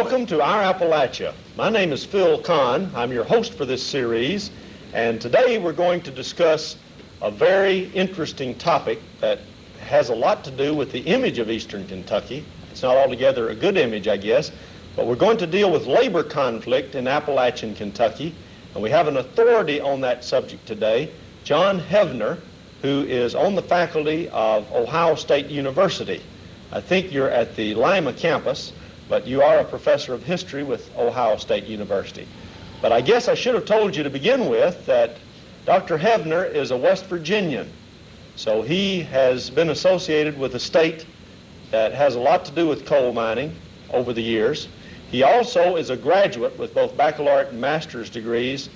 Welcome to Our Appalachia. My name is Phil Conn. I'm your host for this series, and today we're going to discuss a very interesting topic that has a lot to do with the image of Eastern Kentucky. It's not altogether a good image, I guess, but we're going to deal with labor conflict in Appalachian Kentucky, and we have an authority on that subject today, John Hevener, who is on the faculty of Ohio State University. I think you're at the Lima campus, but you are a professor of history with Ohio State University. But I guess I should have told you to begin with that Dr. Hevener is a West Virginian. So he has been associated with a state that has a lot to do with coal mining over the years. He also is a graduate with both baccalaureate and master's degrees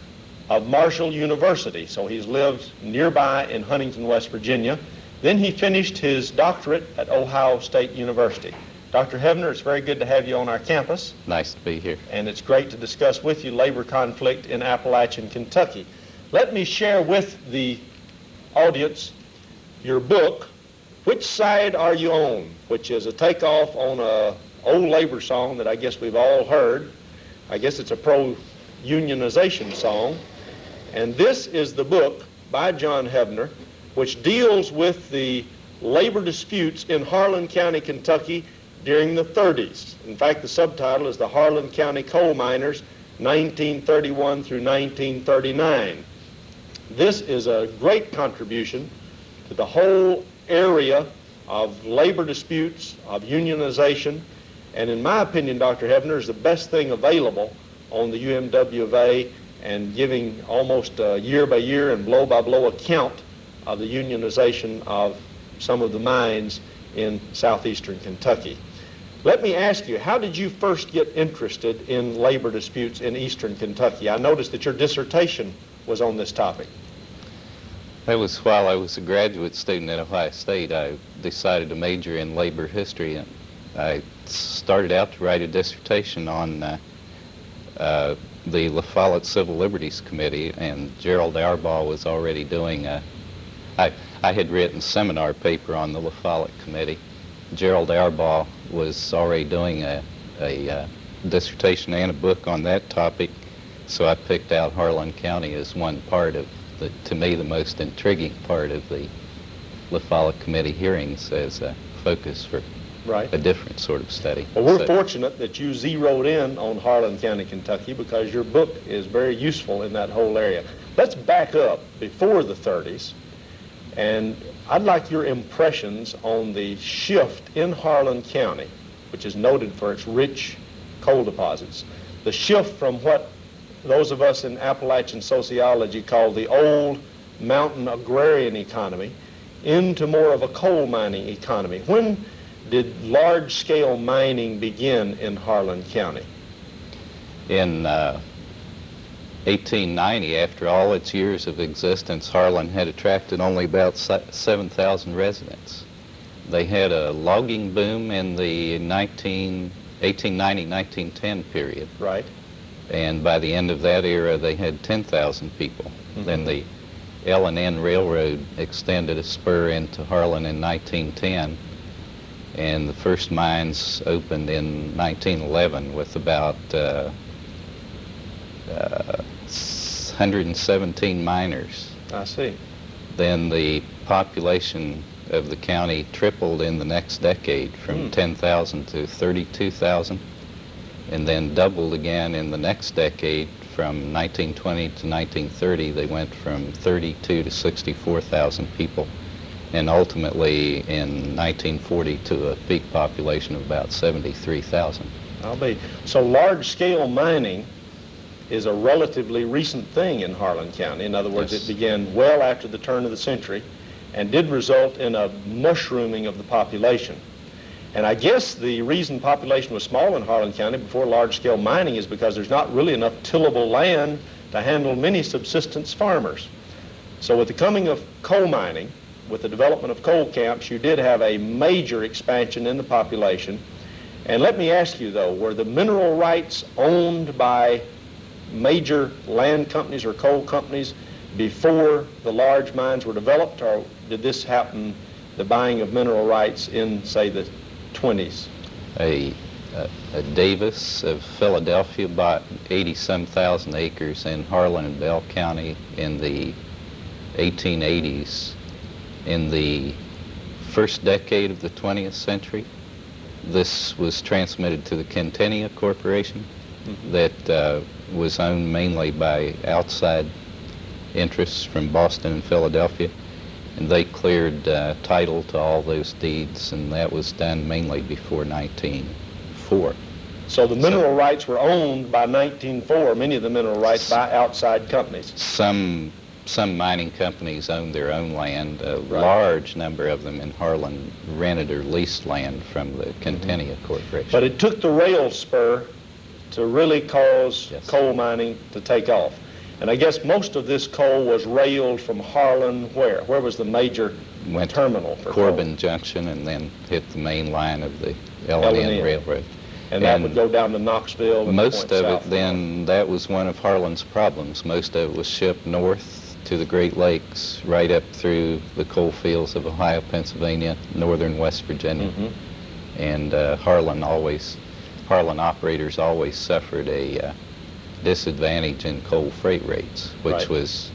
of Marshall University. So he's lived nearby in Huntington, West Virginia. Then he finished his doctorate at Ohio State University. Dr. Hevener, it's very good to have you on our campus. Nice to be here. And it's great to discuss with you labor conflict in Appalachian Kentucky. Let me share with the audience your book, Which Side Are You On?, which is a takeoff on an old labor song that I guess we've all heard. I guess it's a pro-unionization song. And this is the book by John Hevener, which deals with the labor disputes in Harlan County, Kentucky during the 30s. In fact, the subtitle is The Harlan County Coal Miners, 1931 through 1939. This is a great contribution to the whole area of labor disputes, of unionization, and in my opinion, Dr. Hevener, is the best thing available on the UMW of A, and giving almost a year-by-year and blow-by-blow account of the unionization of some of the mines in southeastern Kentucky. Let me ask you, how did you first get interested in labor disputes in eastern Kentucky? I noticed that your dissertation was on this topic. That was while I was a graduate student at Ohio State. I decided to major in labor history, and I started out to write a dissertation on the La Follette Civil Liberties Committee, and Gerald Auerbach was already doing I had written a seminar paper on the La Follette Committee. Gerald Auerbach was already doing a dissertation and a book on that topic, so I picked out Harlan County as one part of, to me, the most intriguing part of the La Follette Committee hearings as a focus for a different sort of study. Well, we're fortunate that you zeroed in on Harlan County, Kentucky, because your book is very useful in that whole area. Let's back up before the 30s, and I'd like your impressions on the shift in Harlan County, which is noted for its rich coal deposits, the shift from what those of us in Appalachian sociology call the old mountain agrarian economy into more of a coal mining economy. When did large-scale mining begin in Harlan County? In 1890, after all its years of existence, Harlan had attracted only about 7,000 residents. They had a logging boom in the 1890-1910 period. Right. And by the end of that era, they had 10,000 people. Mm-hmm. Then the L&N Railroad extended a spur into Harlan in 1910, and the first mines opened in 1911 with about 117 miners. I see. Then the population of the county tripled in the next decade from 10,000 to 32,000, and then doubled again in the next decade. From 1920 to 1930, they went from 32 to 64,000 people, and ultimately in 1940 to a peak population of about 73,000. So large-scale mining is a relatively recent thing in Harlan County. In other words, Yes. It began well after the turn of the century and did result in a mushrooming of the population. And I guess the reason population was small in Harlan County before large-scale mining is because there's not really enough tillable land to handle many subsistence farmers. So with the coming of coal mining, with the development of coal camps, you did have a major expansion in the population. And let me ask you, though, were the mineral rights owned by major land companies or coal companies before the large mines were developed, or did this happen, the buying of mineral rights, in, say, the 20s? Davis of Philadelphia bought 80-some thousand acres in Harlan and Bell County in the 1880s. In the first decade of the 20th century, this was transmitted to the Centennia Corporation that was owned mainly by outside interests from Boston and Philadelphia, and they cleared title to all those deeds, and that was done mainly before 1904. So the mineral rights were owned by 1904, many of the mineral rights by outside companies. Some mining companies owned their own land. A large number of them in Harlan rented or leased land from the Centennia Corporation. But it took the rail spur to really cause coal mining to take off. And I guess most of this coal was railed from Harlan where? Where was the major terminal for Corbin coal? Junction, and then hit the main line of the L&N Railroad. And that would go down to Knoxville? And most of it then, that was one of Harlan's problems. Most of it was shipped north to the Great Lakes, right up through the coal fields of Ohio, Pennsylvania, northern West Virginia. And Harlan operators always suffered a disadvantage in coal freight rates, which was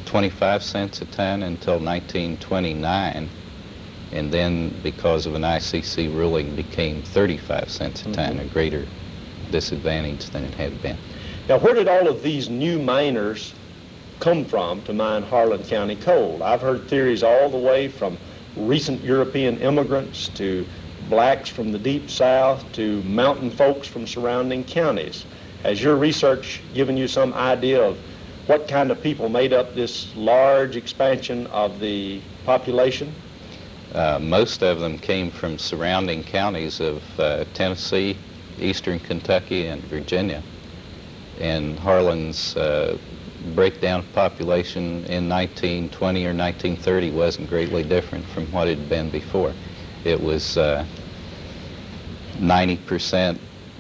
25 cents a ton until 1929, and then because of an ICC ruling became 35 cents a ton, a greater disadvantage than it had been. Now, where did all of these new miners come from to mine Harlan County coal? I've heard theories all the way from recent European immigrants to blacks from the deep south to mountain folks from surrounding counties. Has your research given you some idea of what kind of people made up this large expansion of the population? Most of them came from surrounding counties of Tennessee, eastern Kentucky, and Virginia. And Harlan's breakdown of population in 1920 or 1930 wasn't greatly different from what it had been before. It was 90%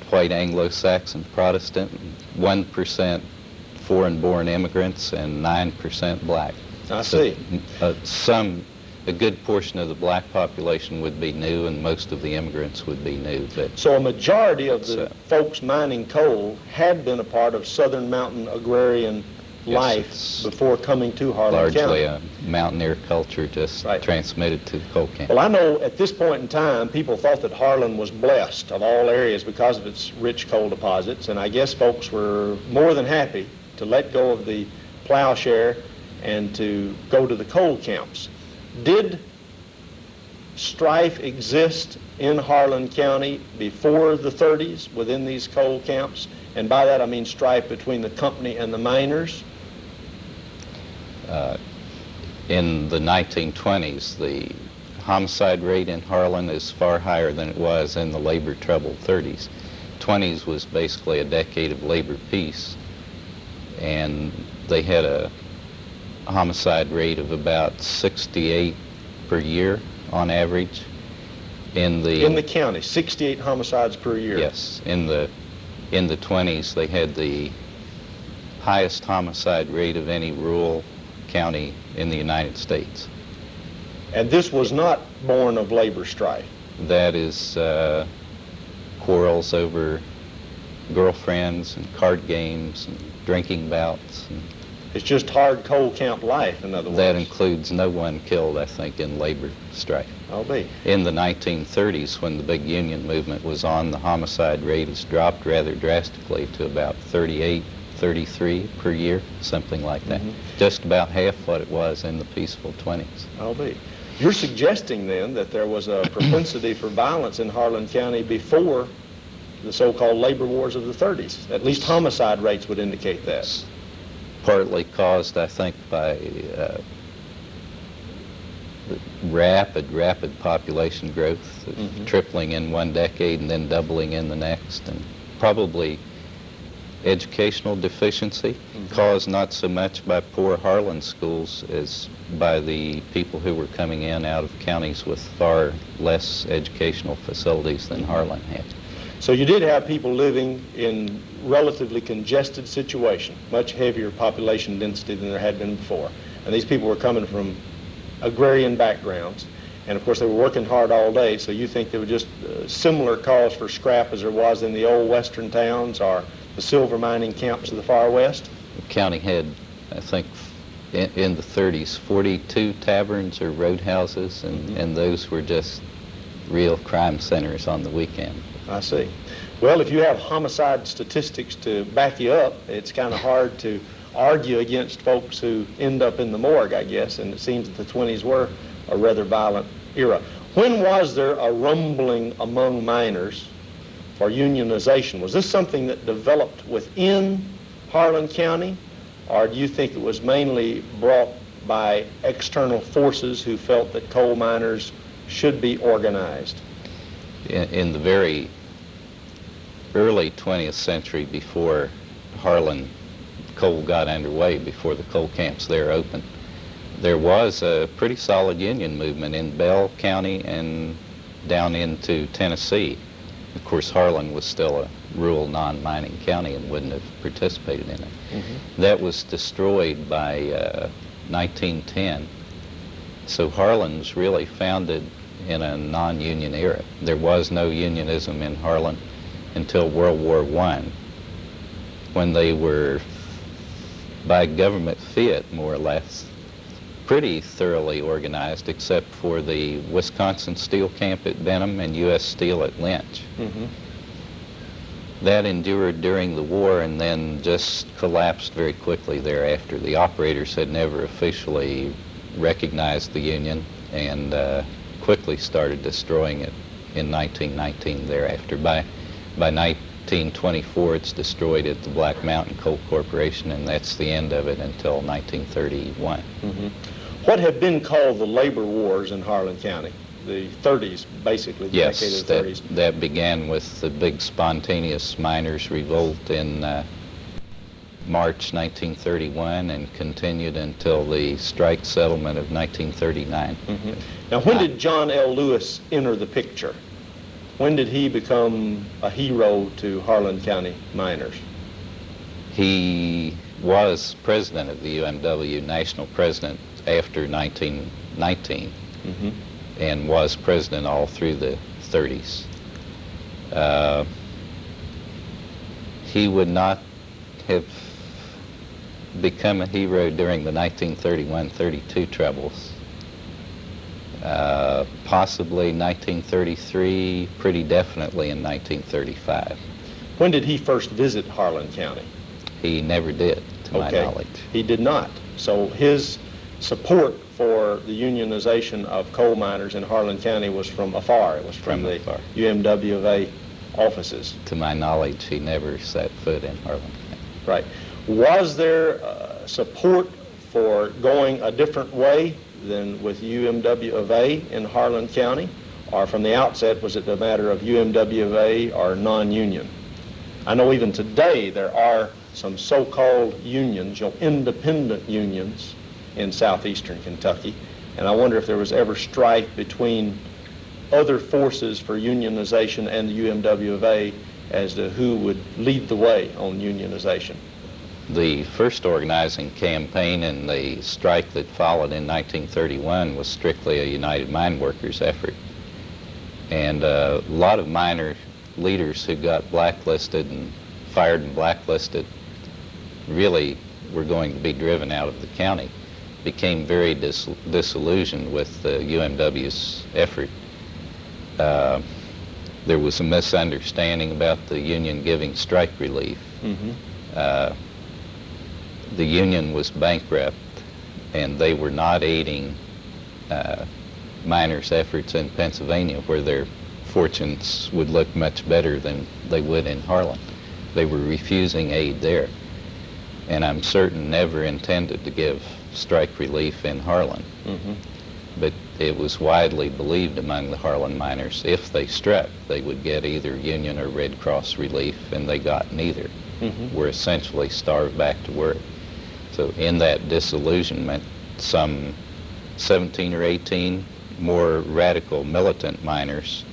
white Anglo-Saxon Protestant, 1% foreign-born immigrants, and 9% black. I see. A good portion of the black population would be new, and most of the immigrants would be new. But so a majority of the folks mining coal had been a part of southern mountain agrarian life before coming to Harlan County. Largely a mountaineer culture just transmitted to the coal camp. Well, I know at this point in time, people thought that Harlan was blessed of all areas because of its rich coal deposits, and I guess folks were more than happy to let go of the plowshare and to go to the coal camps. Did strife exist in Harlan County before the 30s within these coal camps? And by that I mean strife between the company and the miners? In the 1920s, the homicide rate in Harlan is far higher than it was in the labor-troubled 30s. 20s was basically a decade of labor peace, and they had a homicide rate of about 68 per year on average. In the county, 68 homicides per year. Yes. In the 20s, they had the highest homicide rate of any rural county in the United States. And this was not born of labor strife? That is quarrels over girlfriends and card games and drinking bouts. It's just hard coal camp life, in other words. That includes no one killed, I think, in labor strife. I'll be. In the 1930s, when the big union movement was on, the homicide rate has dropped rather drastically to about 38, 33 per year, something like that. Just about half what it was in the peaceful 20s. I'll be. You're suggesting then that there was a propensity for violence in Harlan County before the so-called labor wars of the 30s. At least homicide rates would indicate that. Partly caused, I think, by rapid population growth, tripling in one decade and then doubling in the next, and probably educational deficiency caused not so much by poor Harlan schools as by the people who were coming in out of counties with far less educational facilities than Harlan had. So you did have people living in relatively congested situation, much heavier population density than there had been before. And these people were coming from agrarian backgrounds. And of course, they were working hard all day, so you think there were just similar calls for scrap as there was in the old western towns or the silver mining camps of the far west? The county had, I think, in the 30s, 42 taverns or roadhouses, and those were just real crime centers on the weekend. I see. Well, if you have homicide statistics to back you up, it's kind of hard to argue against folks who end up in the morgue, I guess, and it seems that the 20s were a rather violent era. When was there a rumbling among miners for unionization? Was this something that developed within Harlan County, or do you think it was mainly brought by external forces who felt that coal miners should be organized? In the very early 20th century, before Harlan coal got underway, before the coal camps there opened, there was a pretty solid union movement in Bell County and down into Tennessee. Of course, Harlan was still a rural non-mining county and wouldn't have participated in it. That was destroyed by 1910. So Harlan was really founded in a non-union era. There was no unionism in Harlan until World War I, when they were, by government fiat, more or less, pretty thoroughly organized, except for the Wisconsin Steel Camp at Benham and U.S. Steel at Lynch. That endured during the war and then just collapsed very quickly thereafter. The operators had never officially recognized the union and quickly started destroying it in 1919 thereafter. By 1924, it's destroyed at the Black Mountain Coal Corporation, and that's the end of it until 1931. What have been called the labor wars in Harlan County? The 30s, basically, the decade of the 30s. That began with the big spontaneous miners' revolt in March 1931 and continued until the strike settlement of 1939. Now, when did John L. Lewis enter the picture? When did he become a hero to Harlan County miners? He was president of the UMW, national president, after 1919, and was president all through the 30s. He would not have become a hero during the 1931-32 troubles. Possibly 1933, pretty definitely in 1935. When did he first visit Harlan County? He never did, to my knowledge. He did not. So his support for the unionization of coal miners in Harlan County was from afar. It was from the UMW of A offices. To my knowledge, he never set foot in Harlan County. Right. Was there support for going a different way than with UMW of A in Harlan County? Or from the outset, was it a matter of UMW of A or non-union? I know even today there are some so-called unions, independent unions in southeastern Kentucky, and I wonder if there was ever strife between other forces for unionization and the UMW of A as to who would lead the way on unionization. The first organizing campaign and the strike that followed in 1931 was strictly a United Mine Workers effort. And a lot of miner leaders who got blacklisted and fired and blacklisted really were going to be driven out of the county, became very disillusioned with the UMW's effort. There was a misunderstanding about the union giving strike relief. The union was bankrupt, and they were not aiding miners' efforts in Pennsylvania, where their fortunes would look much better than they would in Harlan. They were refusing aid there, and I'm certain never intended to give strike relief in Harlan. But it was widely believed among the Harlan miners, if they struck, they would get either Union or Red Cross relief, and they got neither. Were essentially starved back to work. So in that disillusionment, some 17 or 18 more radical militant miners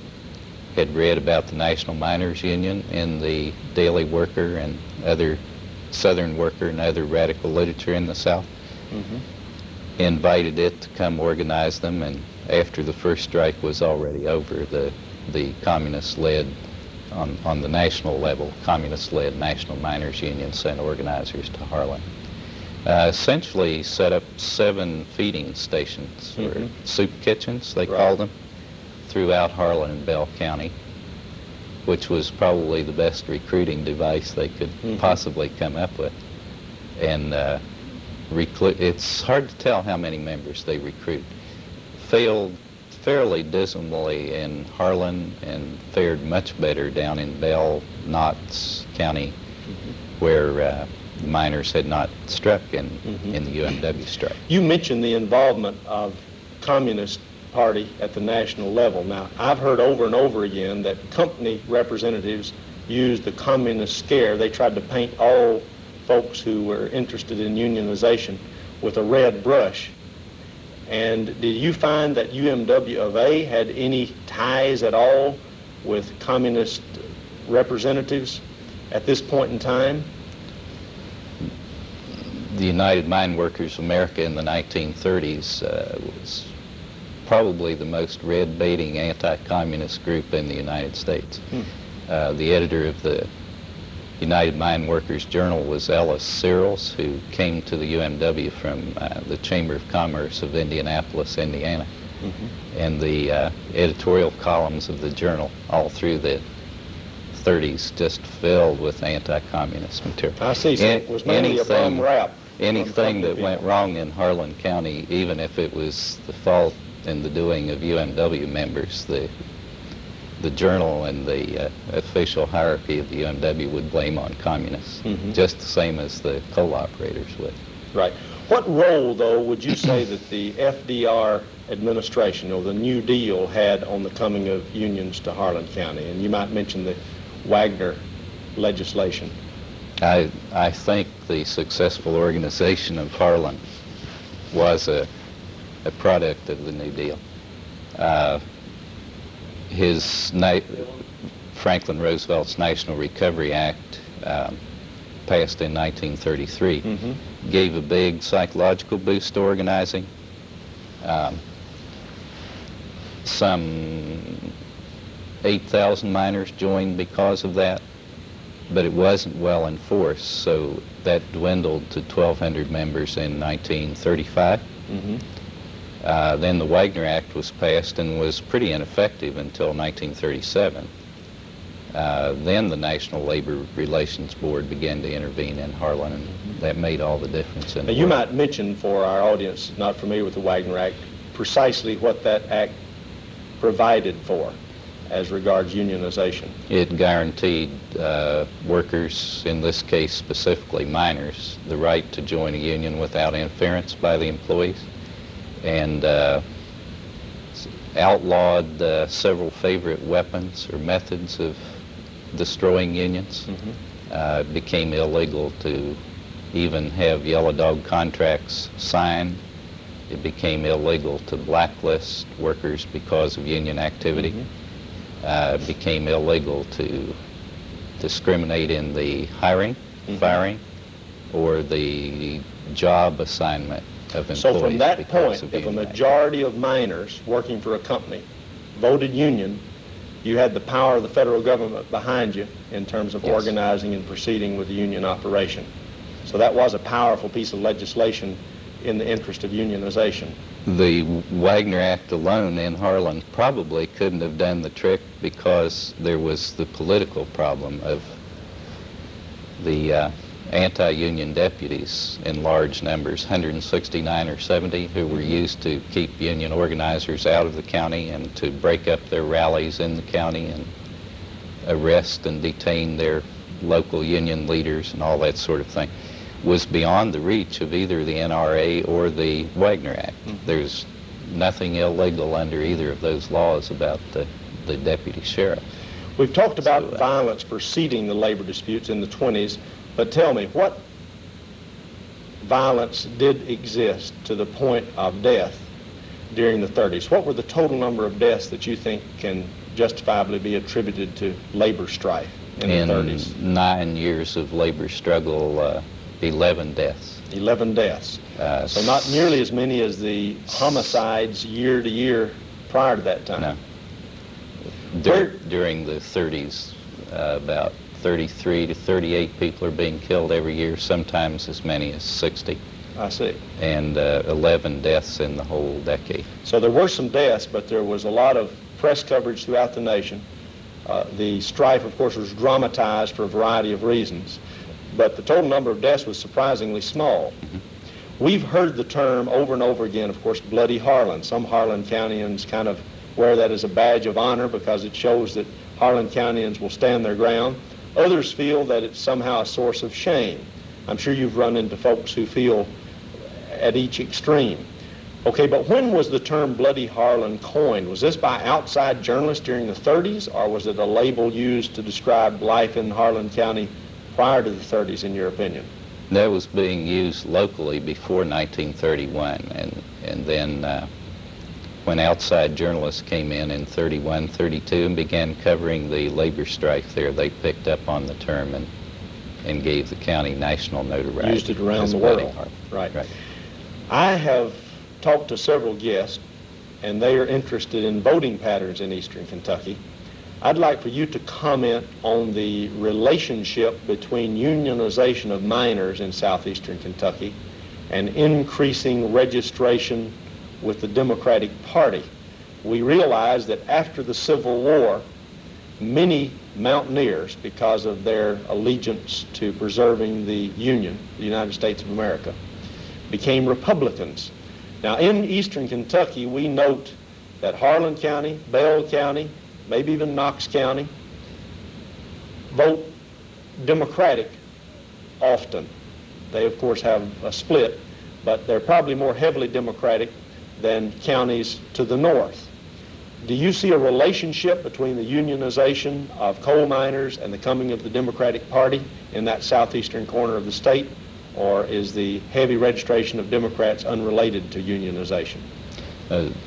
had read about the National Miners Union in the Daily Worker and other Southern Worker and other radical literature in the South. invited it to come organize them, and after the first strike was already over, the communist-led, on the national level, communist-led National Miners Union sent organizers to Harlan. Essentially set up 7 feeding stations, or soup kitchens, they called them, throughout Harlan and Bell County, which was probably the best recruiting device they could possibly come up with. And it's hard to tell how many members they recruit. Failed fairly dismally in Harlan and fared much better down in Bell, Knox County, where the miners had not struck in the UMW strike. You mentioned the involvement of Communist Party at the national level. Now, I've heard over and over again that company representatives used the communist scare. They tried to paint all folks who were interested in unionization with a red brush. And did you find that UMW of A had any ties at all with communist representatives at this point in time? The United Mine Workers of America in the 1930s was probably the most red-baiting anti-communist group in the United States. The editor of the United Mine Workers Journal was Ellis Searles, who came to the UMW from the Chamber of Commerce of Indianapolis, Indiana. And the editorial columns of the journal all through the 30s just filled with anti-communist material. I see, so it was mainly a bum rap. Anything that went wrong in Harlan County, even if it was the fault and the doing of UMW members, the journal and the official hierarchy of the UMW would blame on communists, just the same as the coal operators would. Right. What role, though, would you say that the FDR administration or the New Deal had on the coming of unions to Harlan County? And you might mention the Wagner legislation. I think the successful organization of Harlan was a product of the New Deal. Franklin Roosevelt's National Recovery Act, passed in 1933, gave a big psychological boost to organizing. Some 8,000 miners joined because of that, but it wasn't well enforced, so that dwindled to 1,200 members in 1935. Then the Wagner Act was passed and was pretty ineffective until 1937. Then the National Labor Relations Board began to intervene in Harlan, and that made all the difference in the Now, you world. might mention for our audience not familiar with the Wagner Act precisely what that act provided for as regards unionization. It guaranteed workers, in this case specifically miners, the right to join a union without interference by the employees, and outlawed several favorite weapons or methods of destroying unions. It became illegal to even have yellow dog contracts signed. It became illegal to blacklist workers because of union activity. It became illegal to discriminate in the hiring, firing, or the job assignment of employees. So from that because point, of if a union majority of miners working for a company voted union, you had the power of the federal government behind you in terms of Yes. organizing and proceeding with the union operation. So that was a powerful piece of legislation in the interest of unionization. The Wagner Act alone in Harlan probably couldn't have done the trick because there was the political problem of the anti-union deputies in large numbers, 169 or 70, who were used to keep union organizers out of the county and to break up their rallies in the county and arrest and detain their local union leaders and all that sort of thing, was beyond the reach of either the NRA or the Wagner Act. There's nothing illegal under either of those laws about the deputy sheriff. We've talked about So, violence preceding the labor disputes in the 20s, but tell me, what violence did exist to the point of death during the 30s? What were the total number of deaths that you think can justifiably be attributed to labor strife in the 30s? 9 years of labor struggle, 11 deaths. 11 deaths. So not nearly as many as the homicides year to year prior to that time. No. During the 30s, about 33 to 38 people are being killed every year, sometimes as many as 60. I see. And 11 deaths in the whole decade. So there were some deaths, but there was a lot of press coverage throughout the nation. The strife, of course, was dramatized for a variety of reasons, but the total number of deaths was surprisingly small. Mm-hmm. We've heard the term over and over again, of course, Bloody Harlan. Some Harlan Countyans kind of wear that as a badge of honor because it shows that Harlan Countyans will stand their ground. Others feel that it's somehow a source of shame. I'm sure you've run into folks who feel at each extreme. Okay, but when was the term Bloody Harlan coined? Was this by outside journalists during the 30s, or was it a label used to describe life in Harlan County prior to the 30s, in your opinion? That was being used locally before 1931, and then when outside journalists came in 31, 32, and began covering the labor strife there, they picked up on the term and gave the county national notoriety. Used it around the world. Right. I have talked to several guests, and they are interested in voting patterns in eastern Kentucky. I'd like for you to comment on the relationship between unionization of miners in southeastern Kentucky and increasing registration with the Democratic Party. We realize that after the Civil War, many mountaineers, because of their allegiance to preserving the Union, the United States of America, became Republicans. Now, in eastern Kentucky, we note that Harlan County, Bell County, maybe even Knox County, vote Democratic often. They, of course, have a split, but they're probably more heavily Democratic than counties to the north. Do you see a relationship between the unionization of coal miners and the coming of the Democratic Party in that southeastern corner of the state, or is the heavy registration of Democrats unrelated to unionization?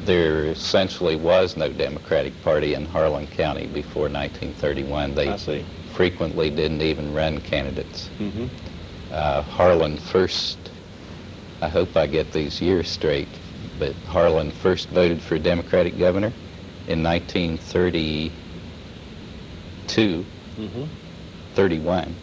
There essentially was no Democratic Party in Harlan County before 1931. They frequently didn't even run candidates. Mm-hmm. Harlan first, I hope I get these years straight, but Harlan first voted for a Democratic governor in 1932, 31,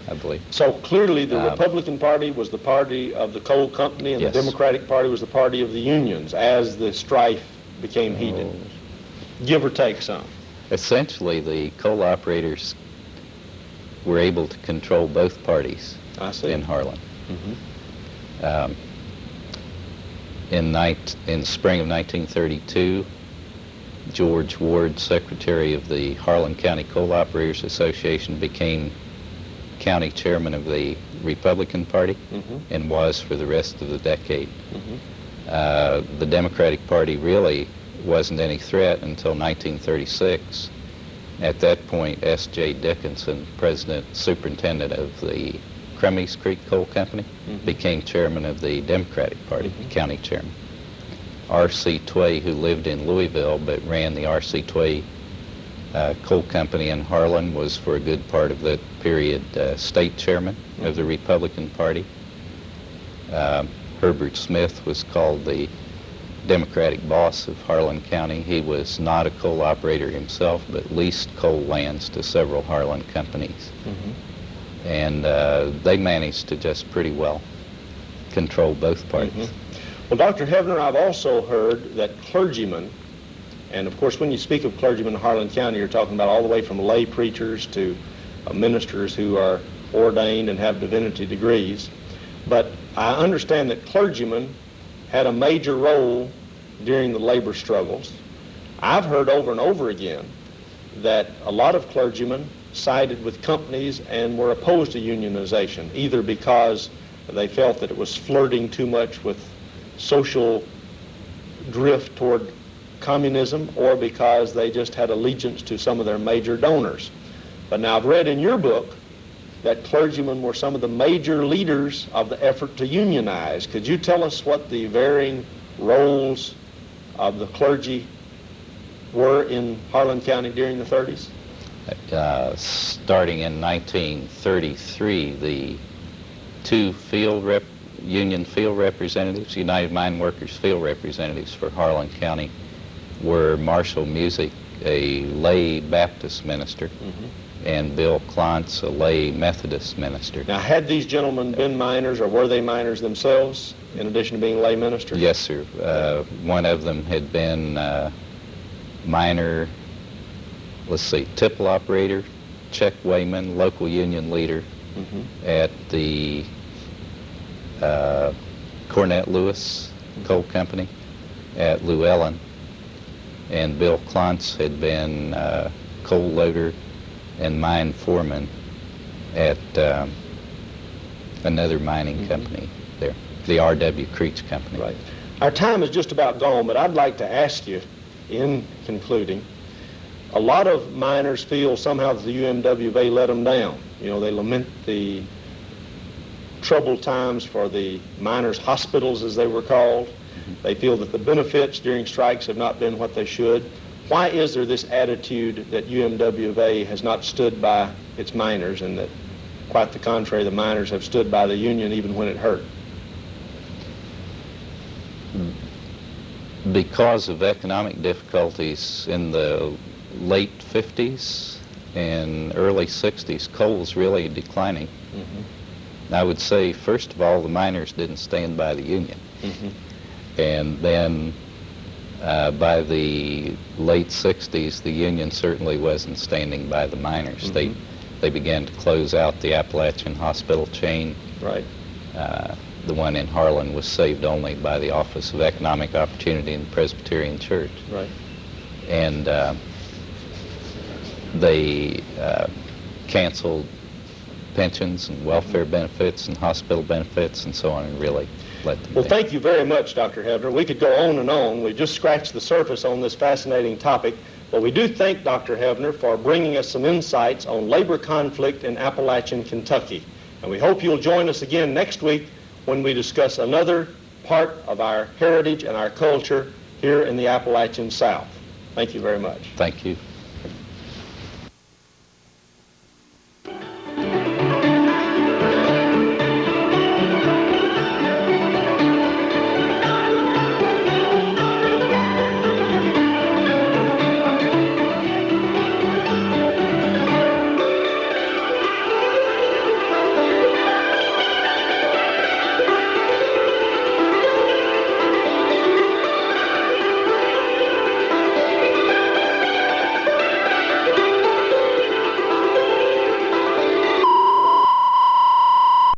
I believe. So clearly the Republican Party was the party of the coal company, and yes, the Democratic Party was the party of the unions as the strife became heated. Give or take some. Essentially, the coal operators were able to control both parties in Harlan. Mm-hmm. In spring of 1932, George Ward, secretary of the Harlan County Coal Operators Association, became county chairman of the Republican Party and was for the rest of the decade. The Democratic Party really wasn't any threat until 1936. At that point, S.J. Dickinson, superintendent of the Crummies Creek Coal Company, became chairman of the Democratic Party, county chairman. R.C. Tway, who lived in Louisville but ran the R.C. Tway Coal Company in Harlan, was for a good part of that period state chairman of the Republican Party. Herbert Smith was called the Democratic boss of Harlan County. He was not a coal operator himself, but leased coal lands to several Harlan companies. And they managed to just pretty well control both parties. Well, Dr. Hevener, I've also heard that clergymen, and of course when you speak of clergymen in Harlan County, you're talking about all the way from lay preachers to ministers who are ordained and have divinity degrees, but I understand that clergymen had a major role during the labor struggles. I've heard over and over again that a lot of clergymen sided with companies and were opposed to unionization, either because they felt that it was flirting too much with social drift toward communism, or because they just had allegiance to some of their major donors. But now I've read in your book that clergymen were some of the major leaders of the effort to unionize. Could you tell us what the varying roles of the clergy were in Harlan County during the 30s? Starting in 1933, the two union field representatives, United Mine Workers field representatives for Harlan County, were Marshall Music, a lay Baptist minister, and Bill Klontz, a lay Methodist minister. Now, had these gentlemen been miners, or were they miners themselves, in addition to being lay ministers? Yes, sir. One of them had been miner, tipple operator, check weighman, local union leader at the Cornette Lewis Coal Company at Llewellyn. And Bill Klontz had been coal loader and mine foreman at another mining company there, the R.W. Creech Company. Right. Our time is just about gone, but I'd like to ask you, in concluding, a lot of miners feel somehow that the UMWA let them down. You know, they lament the troubled times for the miners' hospitals, as they were called. They feel that the benefits during strikes have not been what they should. Why is there this attitude that UMWA has not stood by its miners, and that, quite the contrary, the miners have stood by the union even when it hurt? Because of economic difficulties in the late 50s and early 60s, coal was really declining. I would say, first of all, the miners didn't stand by the union. And then by the late 60s, the union certainly wasn't standing by the miners. They began to close out the Appalachian hospital chain. Right. The one in Harlan was saved only by the Office of Economic Opportunity in the Presbyterian Church. Right. And they canceled pensions and welfare benefits and hospital benefits and so on, and really let them Well, down. thank you very much, Dr. Hevener. We could go on and on. We've just scratched the surface on this fascinating topic, but we do thank Dr. Hevener for bringing us some insights on labor conflict in Appalachian Kentucky. And we hope you'll join us again next week when we discuss another part of our heritage and our culture here in the Appalachian South. Thank you very much. Thank you.